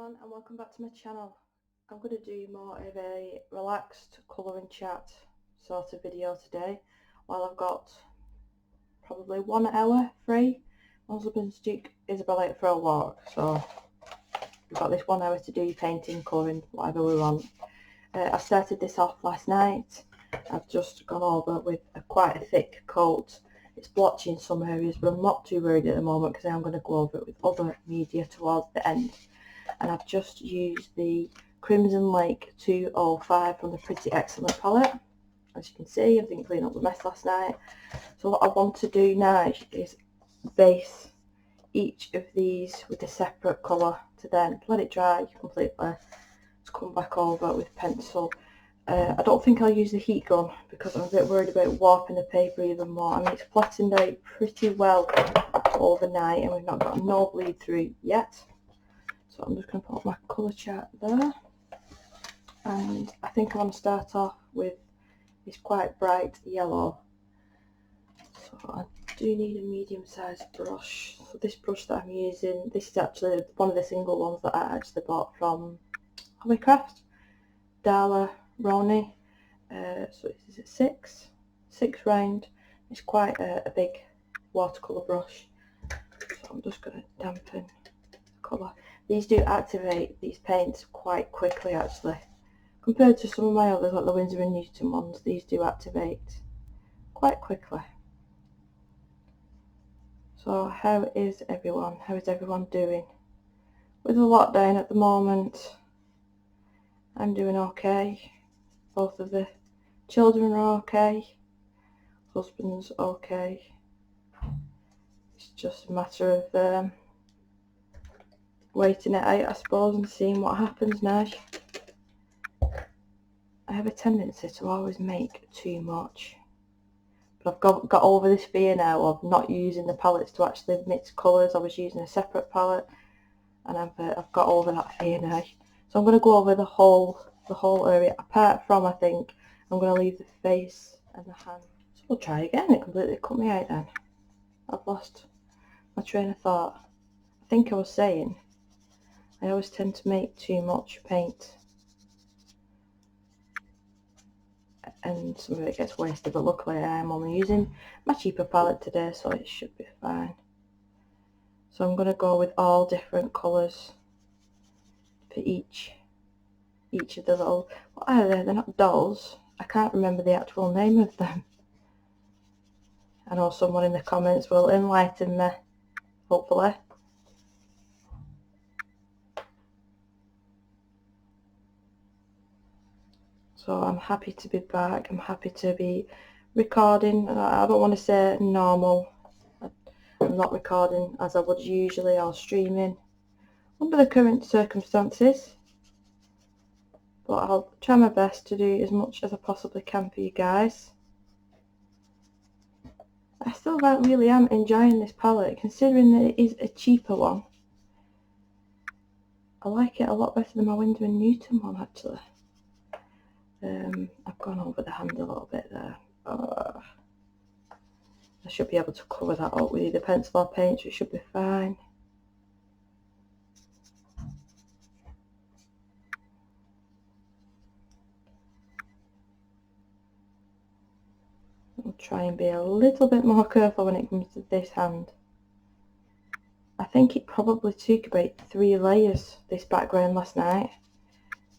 everyone and welcome back to my channel. I'm going to do more of a relaxed colouring chat sort of video today while I've got probably 1 hour free. My husband's took Isabel out for a walk, so we've got this 1 hour to do painting, colouring, whatever we want. I started this off last night. I've just gone over with quite a thick coat. It's blotchy in some areas, but I'm not too worried at the moment because I am going to go over it with other media towards the end. And I've just used the Crimson Lake 205 from the Pretty Excellent palette. As you can see, I've been cleaning up the mess last night. So what I want to do now is base each of these with a separate colour to then let it dry completely. To come back over with pencil. I don't think I'll use the heat gun because I'm a bit worried about warping the paper even more. I mean, it's flattened out pretty well overnight and we've not got no bleed through yet. So I'm just going to put my colour chart there, and I think I want to start off with this quite bright yellow. So I do need a medium sized brush. So this brush that I'm using, this is actually one of the single ones that I actually bought from Hobbycraft, Dala Roni. So it's a six round. It's quite a big watercolour brush. So I'm just going to dampen the colour. These do activate these paints quite quickly actually. Compared to some of my others like the Winsor & Newton ones, these do activate quite quickly. So how is everyone? How is everyone doing? With the lockdown at the moment, I'm doing okay. Both of the children are okay. Husband's okay. It's just a matter of waiting it out, I suppose, and seeing what happens now. I have a tendency to always make too much, but I've got over this fear now of not using the palettes to actually mix colours. I was using a separate palette, and I've got over that fear now. So I'm going to go over the whole area. Apart from, I think I'm going to leave the face and the hand. So we'll try again. It completely cut me out then. I've lost my train of thought. I think I was saying I always tend to make too much paint and some of it gets wasted, but luckily I am only using my cheaper palette today, so it should be fine. So I'm going to go with all different colours for each of the little, what are they? They're not dolls. I can't remember the actual name of them. I know someone in the comments will enlighten me, hopefully. So I'm happy to be back. I'm happy to be recording. I don't want to say normal. I'm not recording as I would usually or streaming under the current circumstances. But I'll try my best to do as much as I possibly can for you guys. I still really am enjoying this palette, considering that it is a cheaper one. I like it a lot better than my Winsor & Newton one actually. I've gone over the hand a little bit there. I should be able to cover that up with either pencil or paint, so it should be fine. I'll try and be a little bit more careful when it comes to this hand. I think it probably took about 3 layers, this background, last night.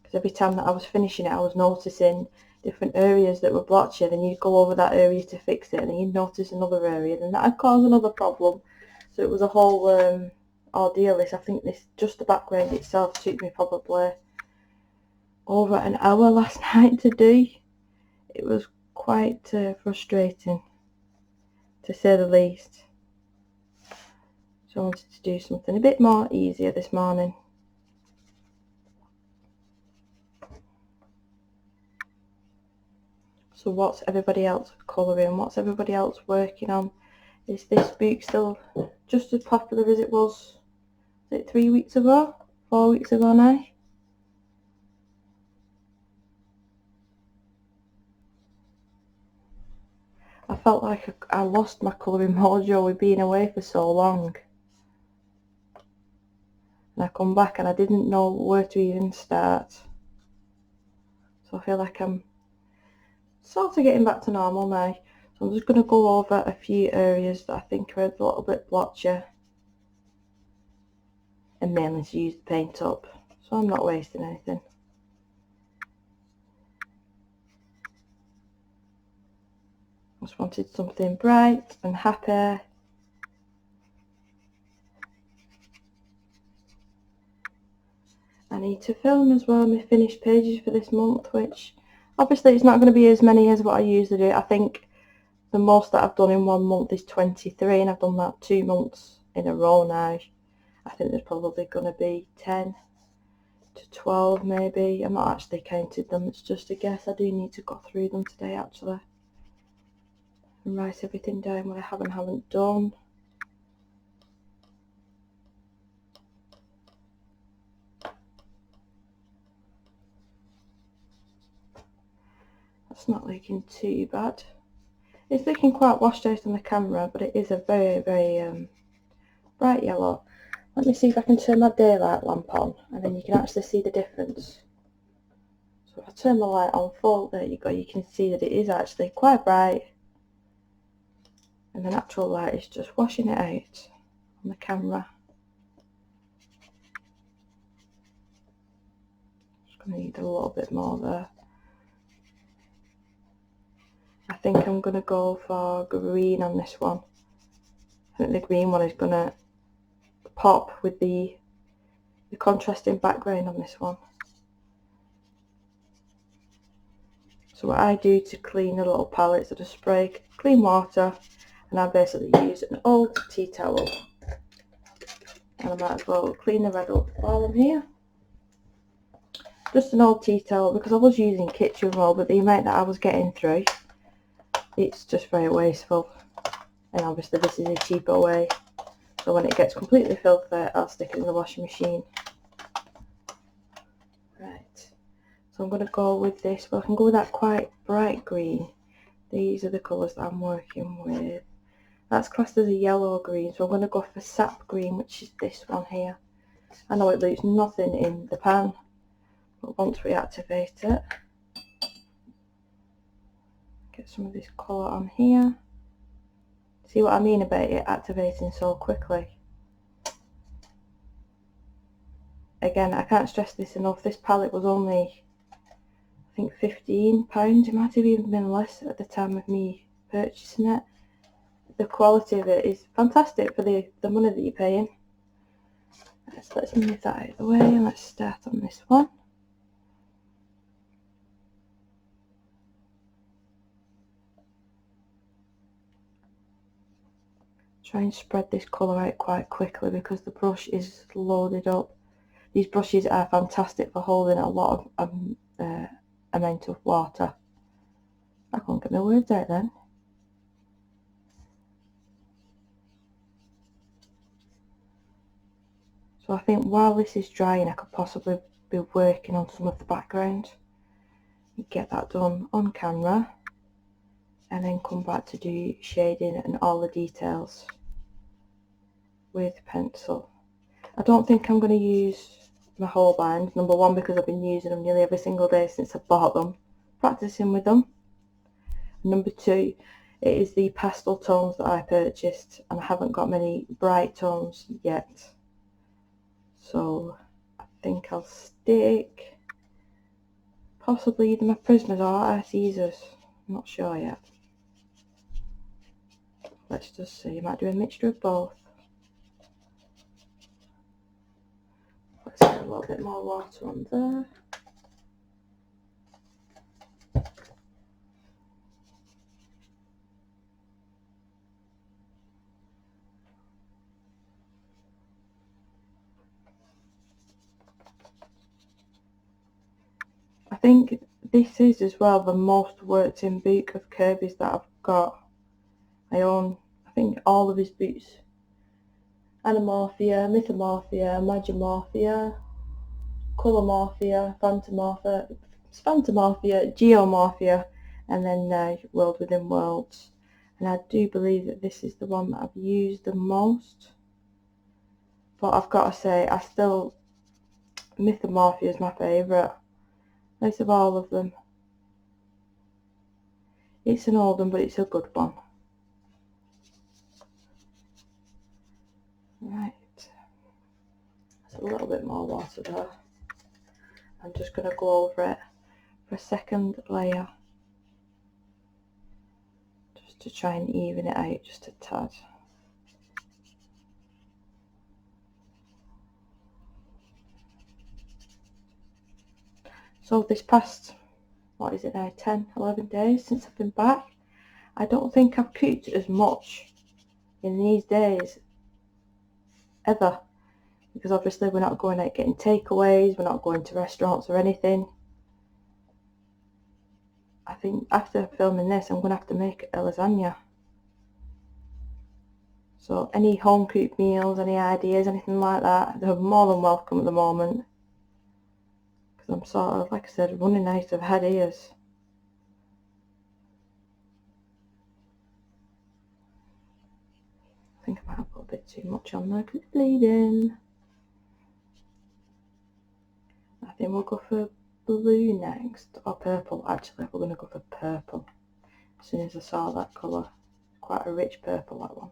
Because every time that I was finishing it, I was noticing different areas that were blotchy. Then you'd go over that area to fix it, and then you'd notice another area, and that would cause another problem. So it was a whole ordeal. I think just the background itself took me probably over an hour last night to do. It was quite frustrating, to say the least. So I wanted to do something a bit more easier this morning. So what's everybody else colouring? What's everybody else working on? Is this book still just as popular as it was 3 weeks ago? 4 weeks ago now? I felt like I lost my colouring mojo with being away for so long. and I come back and I didn't know where to even start. So I feel like I'm sort of getting back to normal now. So I'm just going to go over a few areas that I think are a little bit blotchy and mainly to use the paint up, so I'm not wasting anything. Just wanted something bright and happy. I need to film as well my finished pages for this month, which obviously it's not going to be as many as what I usually do. I think the most that I've done in one month is 23, and I've done that 2 months in a row now. I think there's probably going to be 10 to 12 maybe. I'm not actually counted them, it's just a guess. I do need to go through them today actually and write everything down what I have and haven't done. That's not looking too bad. It's looking quite washed out on the camera, but it is a very, very bright yellow. Let me see if I can turn my daylight lamp on, and then you can actually see the difference. So if I turn the light on full, there you go, you can see that it is actually quite bright, and the natural light is just washing it out on the camera. Just going to need a little bit more there. I think I'm going to go for green on this one. I think the green one is going to pop with the contrasting background on this one. So what I do to clean the little palettes, I just spray clean water, and I basically use an old tea towel, and I might as well clean the red up while I'm here. Just an old tea towel, because I was using kitchen roll, but the amount that I was getting through, it's just very wasteful, and obviously this is a cheaper way. So when it gets completely filthy, I'll stick it in the washing machine. Right, so I'm going to go with this. Well, I can go with that quite bright green. These are the colours that I'm working with. That's classed as a yellow green, so I'm going to go for sap green, which is this one here. I know it looks nothing in the pan, but once we activate it, get some of this colour on here. See what I mean about it activating so quickly? Again, I can't stress this enough, this palette was only, I think, £15. It might have even been less at the time of me purchasing it. The quality of it is fantastic for the money that you're paying. So let's move that out of the way and let's start on this one. Try and spread this colour out quite quickly because the brush is loaded up. These brushes are fantastic for holding a lot of amount of water. I can't get my words out then. So I think while this is drying, I could possibly be working on some of the background. Get that done on camera, and then come back to do shading and all the details with pencil. I don't think I'm going to use my Holbeins, number one because I've been using them nearly every single day since I bought them, practicing with them. Number two, it is the pastel tones that I purchased, and I haven't got many bright tones yet. So I think I'll stick possibly either my Prismas or Artesas. I'm not sure yet. Let's just see, I might do a mixture of both. Let's get a little bit more water on there. I think this is as well the most worked in book of Kerby's that I've got. I own, I think, all of his books. Anamorphia, Mythomorphia, Magimorphia, Colormorphia, Phantomorphia, Geomorphia, and then World Within Worlds. And I do believe that this is the one that I've used the most. But I've got to say, Myth of Morphe is my favourite. Most of all of them. It's an old one, but it's a good one. Right. There's a little bit more water there. I'm just going to go over it for a second layer. Just to try and even it out just a tad. So this past, what is it now, 10, 11 days since I've been back, I don't think I've cooked as much in these days ever, because obviously we're not going out getting takeaways, we're not going to restaurants or anything. I think after filming this I'm going to have to make a lasagna. So any home cooked meals, any ideas, anything like that, they're more than welcome at the moment. Because I'm sort of, like I said, running out of ideas. I think I might have put a bit too much on there because it's bleeding. I think we'll go for blue next, or purple actually. We're going to go for purple. As soon as I saw that colour, quite a rich purple, that one.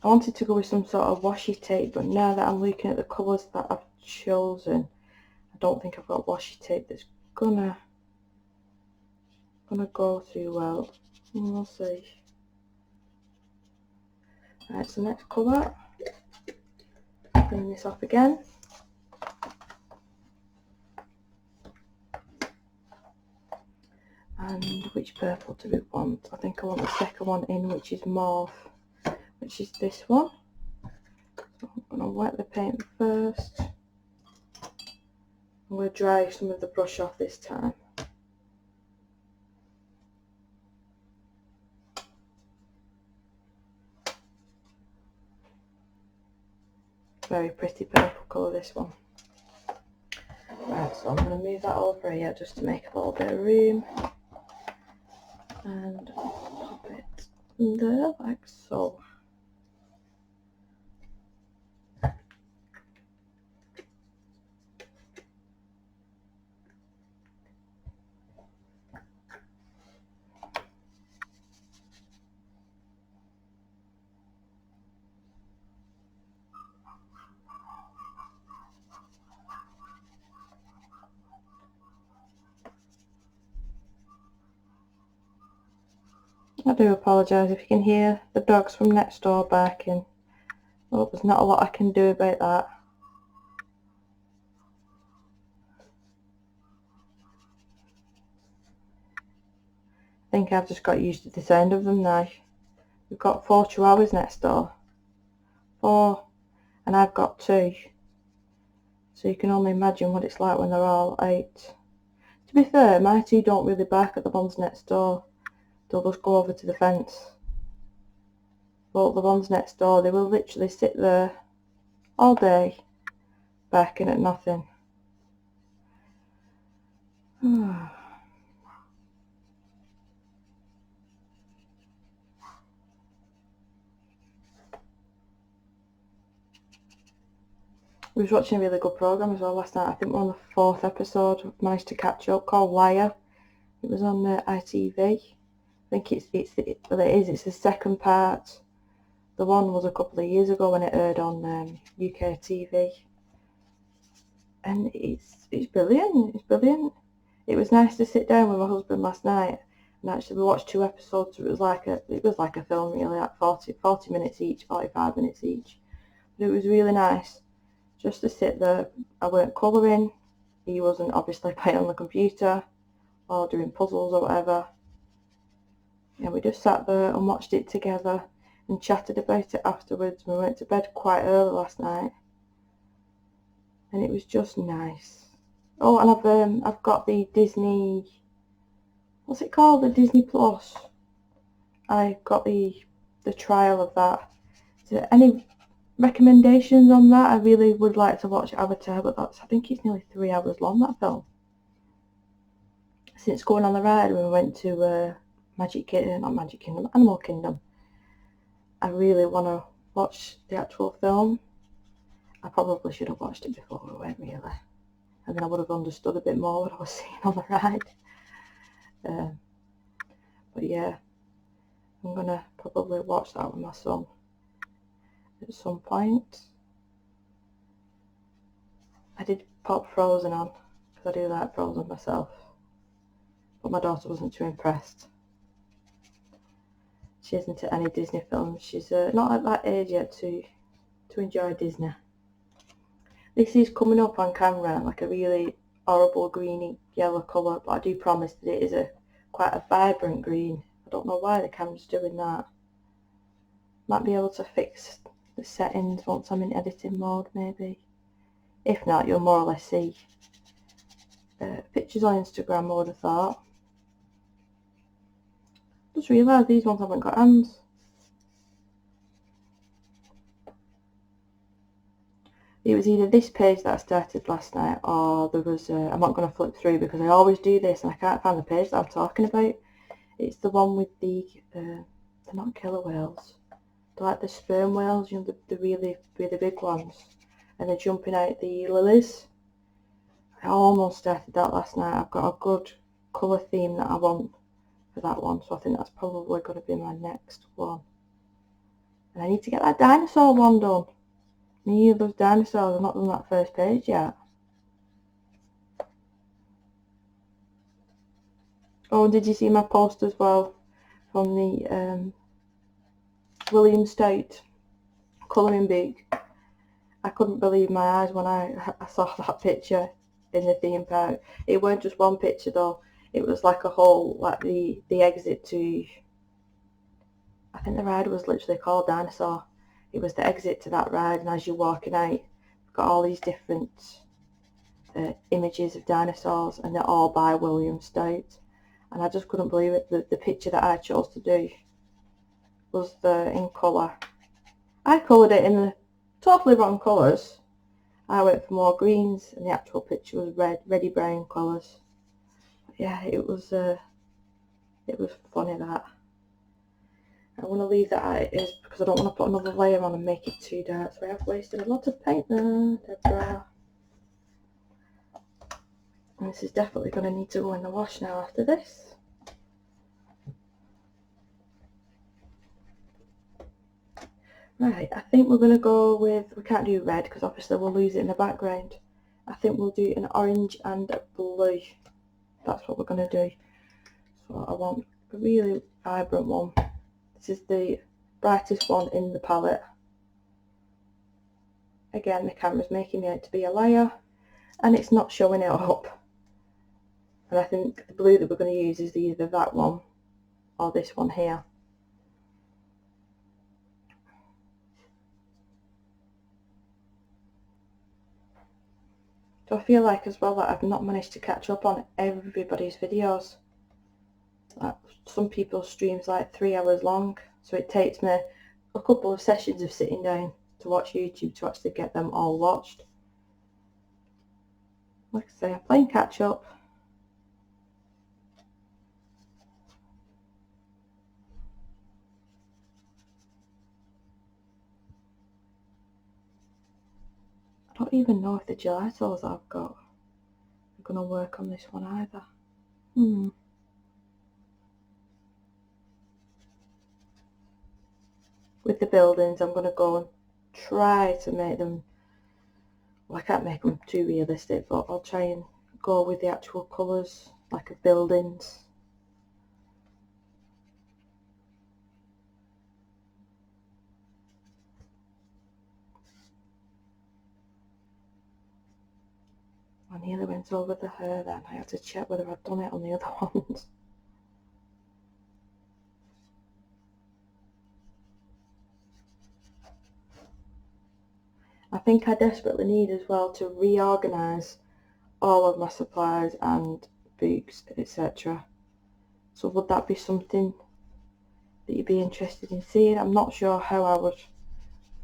I wanted to go with some sort of washi tape, but now that I'm looking at the colours that I've chosen, I don't think I've got washi tape that's gonna go too well. We'll see. Right, so next colour. Bring this off again. And which purple do we want? I think I want the second one in, which is mauve, which is this one. So I'm going to wet the paint first. I'm going to dry some of the brush off this time. Very pretty purple colour, this one. Right, so I'm going to move that over here just to make a little bit of room. And pop it there like so. I do apologise if you can hear the dogs from next door barking. Well, there's not a lot I can do about that. I think I've just got used to the sound of them now. We've got 4 chihuahuas next door. 4, and I've got 2. So you can only imagine what it's like when they're all out. To be fair, my 2 don't really bark at the ones next door. They'll just go over to the fence. But the ones next door, they will literally sit there all day barking at nothing. We was watching a really good programme as well last night. I think we're on the 4th episode. I've managed to catch up, called Liar. It was on ITV. I think it's the second part. The one was a couple of years ago when it aired on UK TV. And it's brilliant. It's brilliant. It was nice to sit down with my husband last night and actually we watched 2 episodes. So it was like a film really, like 40 minutes each, 45 minutes each. But it was really nice just to sit there. I weren't colouring. He wasn't obviously playing on the computer or doing puzzles or whatever. Yeah, we just sat there and watched it together and chatted about it afterwards. We went to bed quite early last night and it was just nice. Oh, and I've got the Disney, what's it called, the Disney Plus. I got the trial of that. So any recommendations on that? I really would like to watch Avatar, but I think it's nearly 3 hours long, that film. Since going on the ride when we went to Animal Kingdom. I really want to watch the actual film. I probably should have watched it before we went, really. And then I would have understood a bit more what I was seeing on the ride. But yeah, I'm going to probably watch that with my son at some point. I did pop Frozen on, because I do like Frozen myself. But my daughter wasn't too impressed. She isn't at any Disney films. She's not at that age yet to enjoy Disney. This is coming up on camera like a really horrible greeny yellow colour, but I do promise that it is quite a vibrant green. I don't know why the camera's doing that. Might be able to fix the settings once I'm in editing mode, maybe. If not, you'll more or less see pictures on Instagram, I would have thought. Just realised these ones haven't got hands. It was either this page that I started last night, or there was I'm not going to flip through because I always do this and I can't find the page that I'm talking about. It's the one with they're not killer whales, they're like the sperm whales, you know, the really, really big ones, and they're jumping out the lilies. I almost started that last night. I've got a good colour theme that I want for that one, so I think that's probably going to be my next one. And I need to get that dinosaur one done. Me, those dinosaurs, I've not done that first page yet. Oh, did you see my post as well from the William Stout colouring book? I couldn't believe my eyes when I saw that picture in the theme park. It weren't just one picture though. It was like a whole, like the exit to, I think the ride was literally called Dinosaur. It was the exit to that ride, and as you're walking out, you've got all these different images of dinosaurs, and they're all by William Stout. And I just couldn't believe it. The picture that I chose to do was in colour. I coloured it in the totally wrong colours. I went for more greens, and the actual picture was reddy brown colours. Yeah, it was funny that. I want to leave that how it is because I don't want to put another layer on and make it too dark. So I have wasted a lot of paint there, Deborah. And this is definitely going to need to go in the wash now after this. Right, I think we're going to go with, we can't do red because obviously we'll lose it in the background. I think we'll do an orange and a blue. That's what we're going to do. So I want a really vibrant one. This is the brightest one in the palette. Again, the camera's making it out to be a liar and it's not showing it up. And I think the blue that we're going to use is either that one or this one here. So I feel like as well that I've not managed to catch up on everybody's videos. Like some people's streams like 3 hours long, so it takes me a couple of sessions of sitting down to watch YouTube to actually get them all watched. Like I say, I'm playing catch up. I don't even know if the gelatos I've got are going to work on this one either. With the buildings, I'm going to go and try to make them, well, I can't make them too realistic, but I'll try and go with the actual colours, like of buildings. I nearly went over the hair then. I had to check whether I'd done it on the other ones. I think I desperately need as well to reorganise all of my supplies and books, etc. So would that be something that you'd be interested in seeing? I'm not sure how I would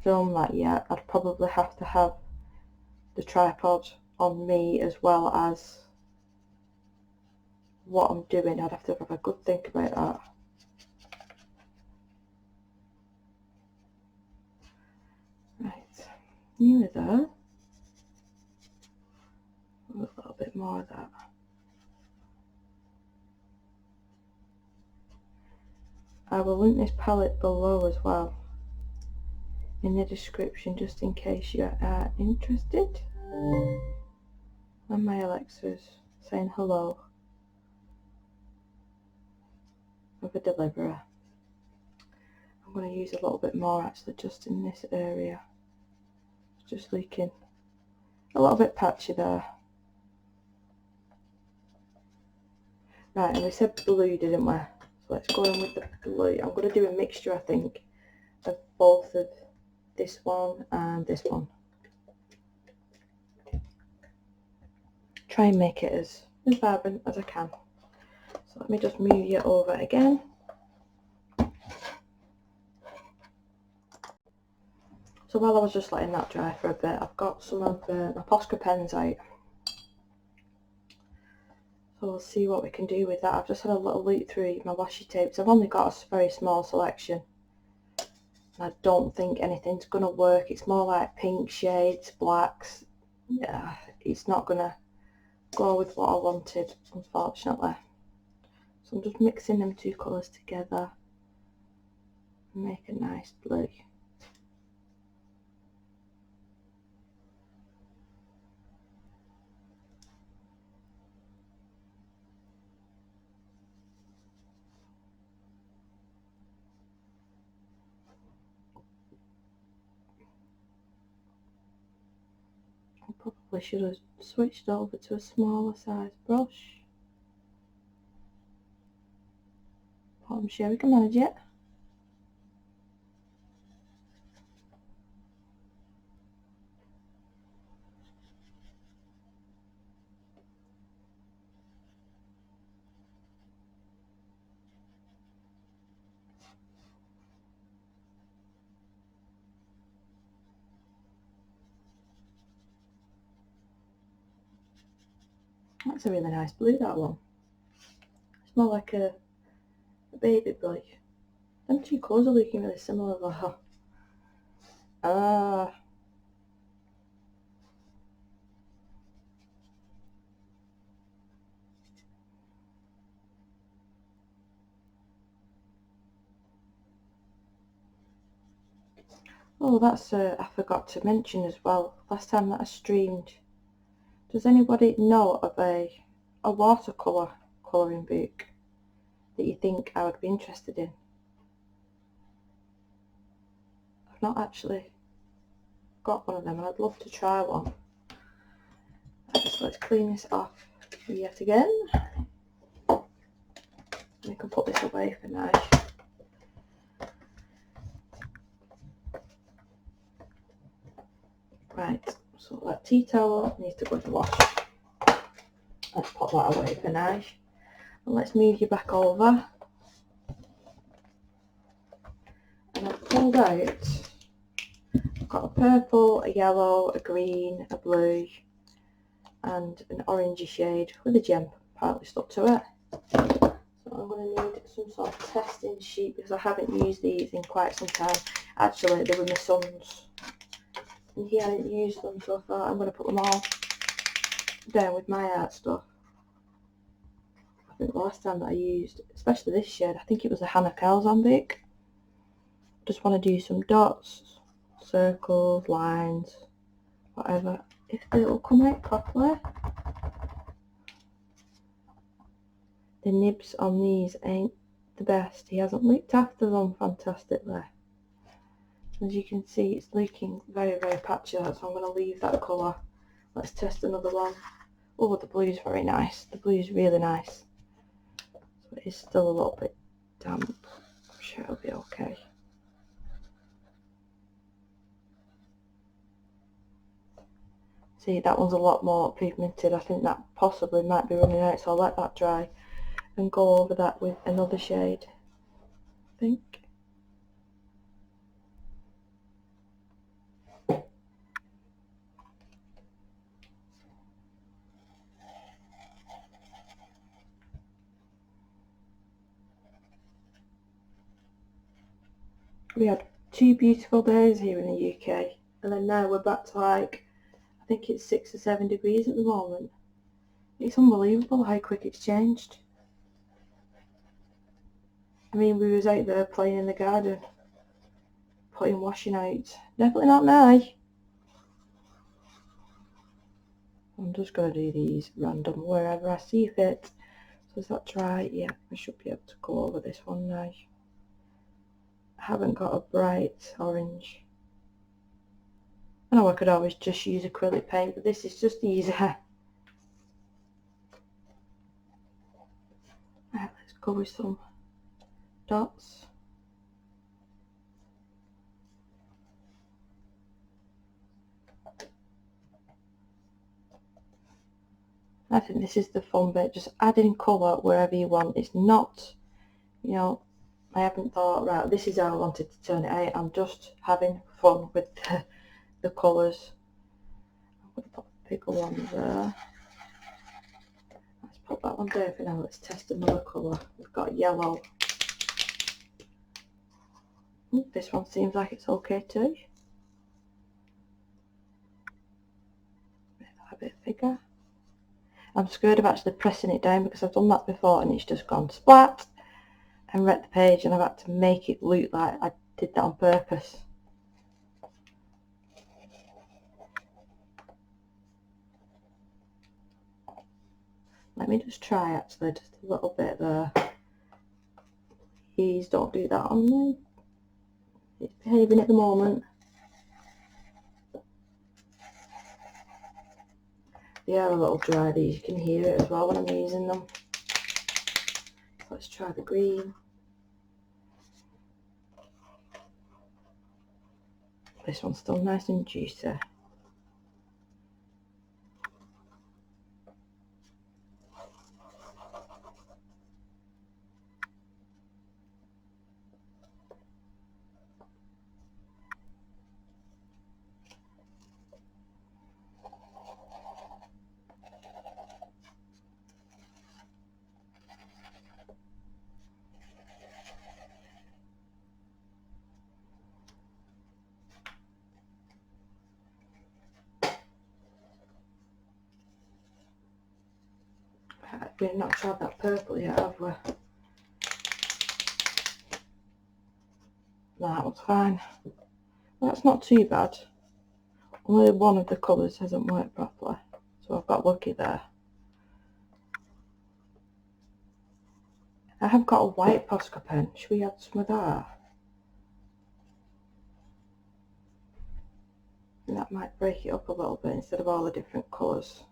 film that yet. I'd probably have to have the tripod on me as well as what I'm doing. I'd have to have a good think about that. nearly there. A little bit more of that. I will link this palette below as well in the description, just in case you are interested. And my Alexa's saying hello of a deliverer. I'm going to use a little bit more actually just in this area. It's just leaking a little bit patchy there. Right, and we said blue, didn't we? So let's go in with the blue. I'm going to do a mixture, I think, of both of this one and this one. Try and make it as vibrant as I can. So let me just move you over again. So while I was just letting that dry for a bit, I've got some of my Posca pens out. So we'll see what we can do with that. I've just had a little look through my washi tapes. I've only got a very small selection. I don't think anything's going to work. It's more like pink shades, blacks. Yeah, it's not going to go with what I wanted, unfortunately. So I'm just mixing them two colours together and make a nice blue. I probably should have switched over to a smaller size brush. But I'm sure we can manage it. That's a really nice blue, that one. It's more like a baby blue. Them two colours are looking really similar though. Oh, that's I forgot to mention as well. Last time that I streamed, does anybody know of a watercolour colouring book that you think I would be interested in? I've not actually got one of them and I'd love to try one. So let's clean this off yet again. We can put this away for now. Right, so that tea towel needs to go in the wash. Let's put that away for now. And let's move you back over. And I've pulled out, I've got a purple, a yellow, a green, a blue, and an orangey shade with a gem partly stuck to it. So I'm going to need some sort of testing sheet because I haven't used these in quite some time. Actually, they were my son's and he hadn't used them, so I thought I'm going to put them all down with my art stuff. I think the last time that I used, especially this shade, I think it was the Hannah Calzan book. Just want to do some dots, circles, lines, whatever. If it'll come out properly. The nibs on these ain't the best. He hasn't looked after them fantastically. As you can see, it's looking very, very patchy, so I'm going to leave that colour. Let's test another one. Oh, the blue's very nice. The blue's really nice. So it is still a little bit damp. I'm sure it'll be okay. See, that one's a lot more pigmented. I think that possibly might be running out, so I'll let that dry and go over that with another shade, I think. We had 2 beautiful days here in the UK and then now we're back to like, I think it's 6 or 7 degrees at the moment. It's unbelievable how quick it's changed. I mean, we was out there playing in the garden, putting washing out. Definitely not now. I'm just going to do these random wherever I see fit. So is that dry? Yeah, I should be able to go over this one now. I haven't got a bright orange. I know I could always just use acrylic paint, but this is just easier. Right, let's go with some dots. I think this is the fun bit, just adding colour wherever you want. It's not, you know, I haven't thought, right, this is how I wanted to turn it out. I'm just having fun with the colours. I'm going to put the bigger one there. Let's put that one there for now. Let's test another colour. We've got yellow. Ooh, this one seems like it's okay too. Make that a bit bigger. I'm scared of actually pressing it down because I've done that before and it's just gone splat and wrecked the page, and I've had to make it look like I did that on purpose. Let me just try actually, just a little bit there. Please don't do that on me. It's behaving at the moment. They are a little dry, these. You can hear it as well when I'm using them. Let's try the green. This one's still nice and juicy. We've not tried that purple yet, have we? No, that one's fine. Well, that's not too bad. Only one of the colours hasn't worked properly, so I've got lucky there. I have got a white Posca pen. Should we add some of that? And that might break it up a little bit instead of all the different colours.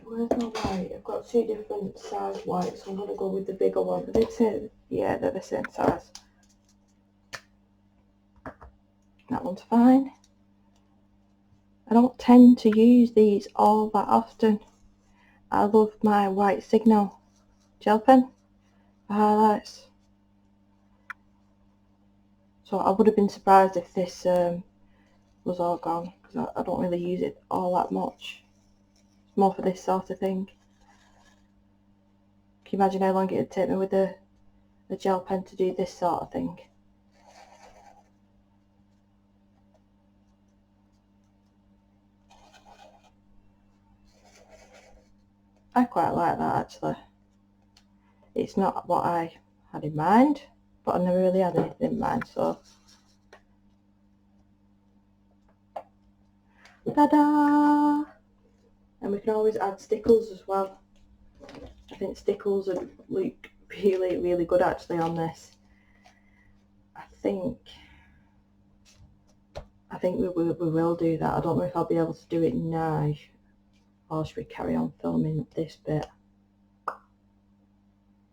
Where's my white? I've got 2 different size whites, so I'm going to go with the bigger one. Did it say? Yeah, they're the same size. That one's fine. I don't tend to use these all that often. I love my white Signal gel pen for highlights. So I would have been surprised if this was all gone, because I don't really use it all that much. It's more for this sort of thing. Can you imagine how long it would take me with a gel pen to do this sort of thing? I quite like that actually. It's not what I had in mind, but I never really had anything in mind, so ta-da! And we can always add stickles as well. I think stickles would look really, really good actually on this. I think we will do that. I don't know if I'll be able to do it now, or should we carry on filming this bit?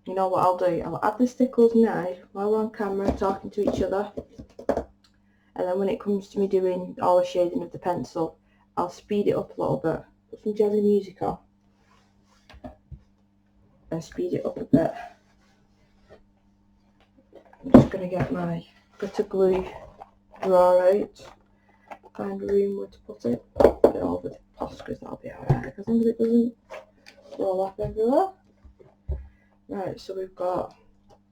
You know what I'll do? I'll add the stickles now while we're on camera talking to each other, and then when it comes to me doing all the shading of the pencil, I'll speed it up a little bit, put some jazzy music on and speed it up a bit. I'm just going to get my glitter glue drawer out, find a room where to put it over the Poscas, that'll be alright, as long as it doesn't roll up everywhere. Right, so we've got,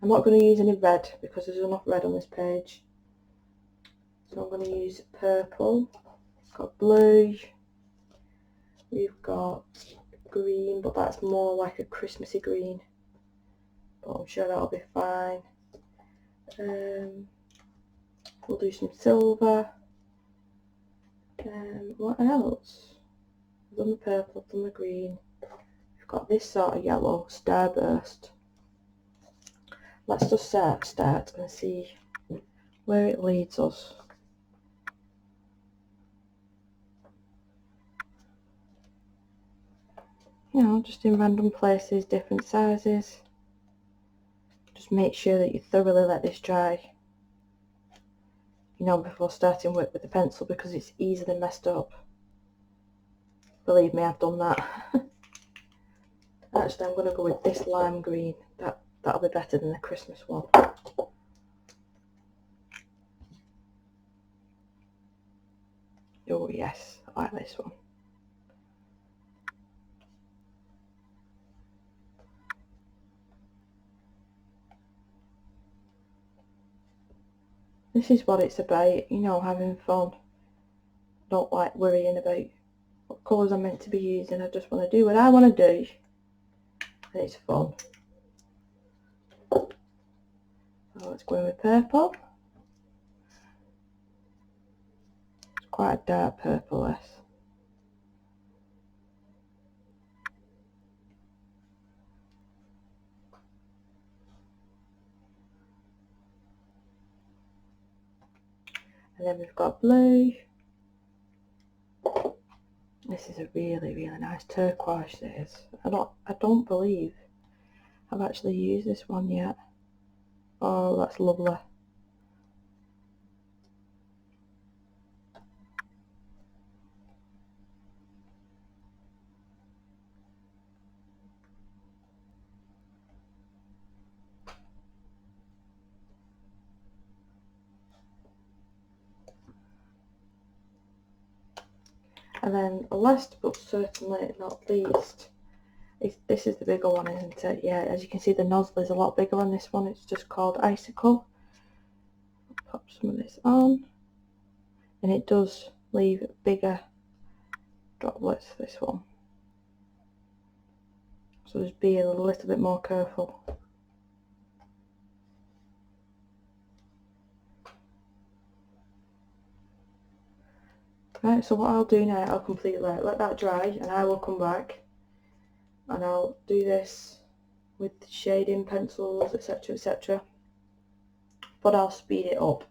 I'm not going to use any red because there's enough red on this page. So I'm going to use purple, we've got blue, we've got green, but that's more like a Christmassy green. But I'm sure that'll be fine. We'll do some silver. What else? I've done the purple, I've done the green. We've got this sort of yellow, starburst. Let's just start and see where it leads us. You know, just in random places, different sizes. Just make sure that you thoroughly let this dry, you know, before starting work with the pencil, because it's easily messed up. Believe me, I've done that. Actually, I'm going to go with this lime green. That'll be better than the Christmas one. Oh yes, I like this one. This is what it's about, you know, having fun. Don't like worrying about what colours I'm meant to be using. I just want to do what I want to do, and it's fun. So let's go in with purple. It's quite a dark purple, this. And then we've got blue. This is a really, really nice turquoise, this. I don't believe I've actually used this one yet. Oh, that's lovely. And then last but certainly not least, this is the bigger one, isn't it? Yeah, as you can see, the nozzle is a lot bigger on this one. It's just called Icicle. Pop some of this on, and it does leave bigger droplets, this one. So just be a little bit more careful. Right, so what I'll do now, I'll completely let that dry, and I will come back and I'll do this with shading pencils, etc, etc, but I'll speed it up.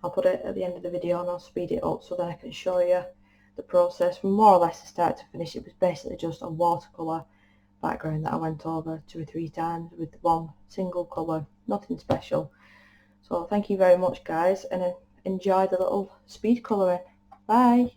I'll put it at the end of the video and I'll speed it up so then I can show you the process from more or less the start to finish. It was basically just a watercolour background that I went over 2 or 3 times with one single colour, nothing special. So thank you very much guys, and enjoy the little speed colouring. Bye!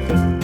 Bye.